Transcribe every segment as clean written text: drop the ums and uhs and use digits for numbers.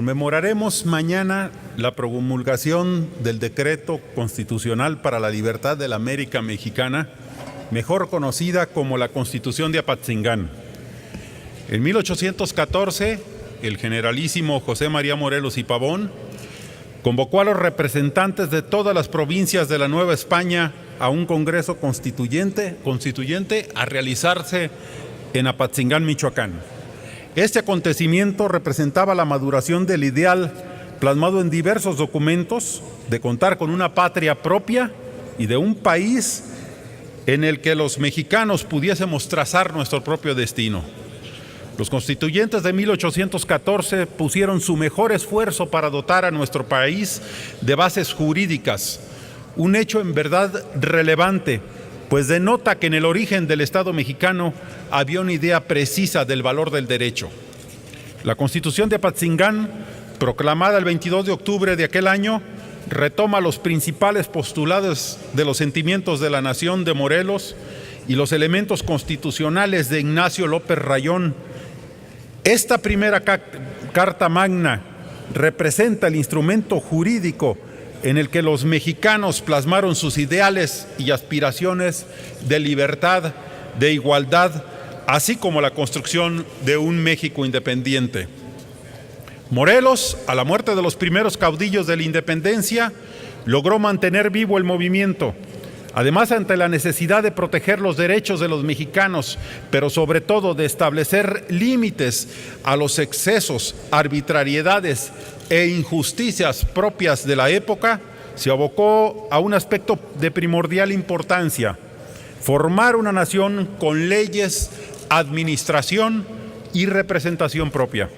Conmemoraremos mañana la promulgación del Decreto Constitucional para la Libertad de la América Mexicana, mejor conocida como la Constitución de Apatzingán. En 1814, el generalísimo José María Morelos y Pavón convocó a los representantes de todas las provincias de la Nueva España a un congreso constituyente a realizarse en Apatzingán, Michoacán. Este acontecimiento representaba la maduración del ideal plasmado en diversos documentos de contar con una patria propia y de un país en el que los mexicanos pudiésemos trazar nuestro propio destino. Los constituyentes de 1814 pusieron su mejor esfuerzo para dotar a nuestro país de bases jurídicas, un hecho en verdad relevante, pues denota que en el origen del Estado mexicano había una idea precisa del valor del derecho. La Constitución de Apatzingán, proclamada el 22 de octubre de aquel año, retoma los principales postulados de los sentimientos de la nación de Morelos y los elementos constitucionales de Ignacio López Rayón. Esta primera Carta Magna representa el instrumento jurídico en el que los mexicanos plasmaron sus ideales y aspiraciones de libertad, de igualdad, así como la construcción de un México independiente. Morelos, a la muerte de los primeros caudillos de la independencia, logró mantener vivo el movimiento. Además, ante la necesidad de proteger los derechos de los mexicanos, pero sobre todo de establecer límites a los excesos, arbitrariedades e injusticias propias de la época, se abocó a un aspecto de primordial importancia: formar una nación con leyes, administración y representación propia.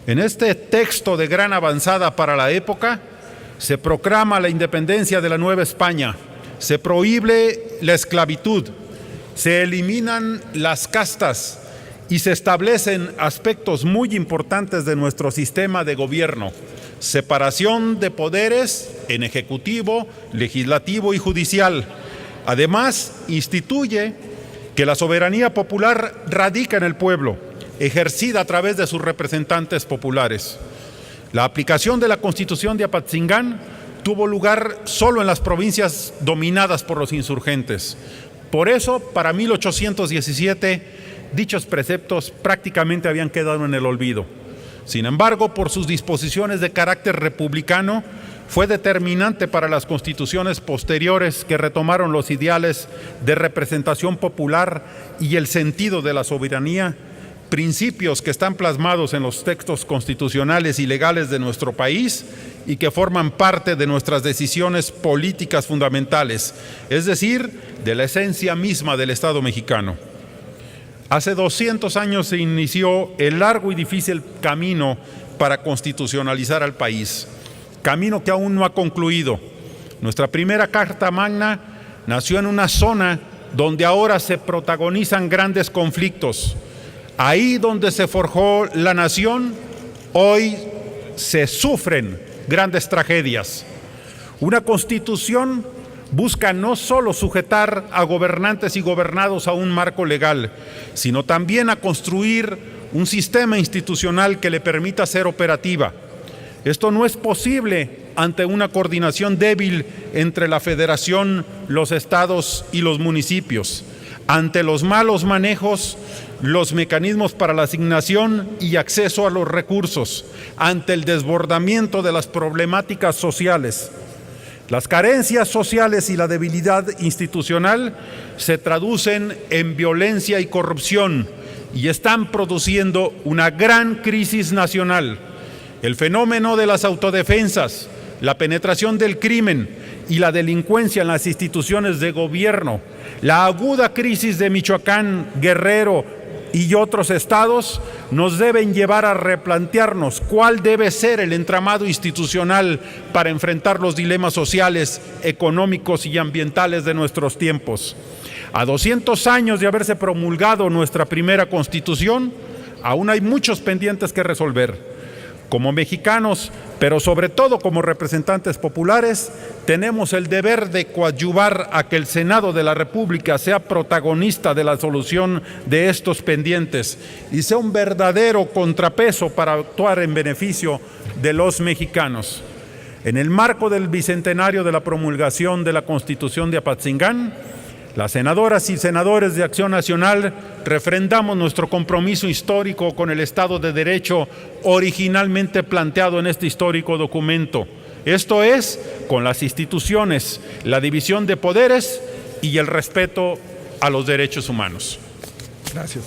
En este texto de gran avanzada para la época, se proclama la independencia de la Nueva España, se prohíbe la esclavitud, se eliminan las castas y se establecen aspectos muy importantes de nuestro sistema de gobierno: separación de poderes en ejecutivo, legislativo y judicial. Además, instituye que la soberanía popular radica en el pueblo, ejercida a través de sus representantes populares. La aplicación de la Constitución de Apatzingán tuvo lugar solo en las provincias dominadas por los insurgentes. Por eso, para 1817, dichos preceptos prácticamente habían quedado en el olvido. Sin embargo, por sus disposiciones de carácter republicano, fue determinante para las constituciones posteriores que retomaron los ideales de representación popular y el sentido de la soberanía, principios que están plasmados en los textos constitucionales y legales de nuestro país y que forman parte de nuestras decisiones políticas fundamentales, es decir, de la esencia misma del Estado mexicano. Hace 200 años se inició el largo y difícil camino para constitucionalizar al país, camino que aún no ha concluido. Nuestra primera Carta Magna nació en una zona donde ahora se protagonizan grandes conflictos. Ahí donde se forjó la nación, hoy se sufren grandes tragedias. Una constitución busca no solo sujetar a gobernantes y gobernados a un marco legal, sino también a construir un sistema institucional que le permita ser operativa. Esto no es posible ante una coordinación débil entre la Federación, los estados y los municipios, ante los malos manejos, los mecanismos para la asignación y acceso a los recursos, ante el desbordamiento de las problemáticas sociales. Las carencias sociales y la debilidad institucional se traducen en violencia y corrupción y están produciendo una gran crisis nacional. El fenómeno de las autodefensas, la penetración del crimen y la delincuencia en las instituciones de gobierno, la aguda crisis de Michoacán, Guerrero y otros estados nos deben llevar a replantearnos cuál debe ser el entramado institucional para enfrentar los dilemas sociales, económicos y ambientales de nuestros tiempos. A 200 años de haberse promulgado nuestra primera Constitución, aún hay muchos pendientes que resolver. Como mexicanos, pero sobre todo como representantes populares, tenemos el deber de coadyuvar a que el Senado de la República sea protagonista de la solución de estos pendientes y sea un verdadero contrapeso para actuar en beneficio de los mexicanos. En el marco del bicentenario de la promulgación de la Constitución de Apatzingán, las senadoras y senadores de Acción Nacional refrendamos nuestro compromiso histórico con el Estado de Derecho originalmente planteado en este histórico documento. Esto es, con las instituciones, la división de poderes y el respeto a los derechos humanos. Gracias.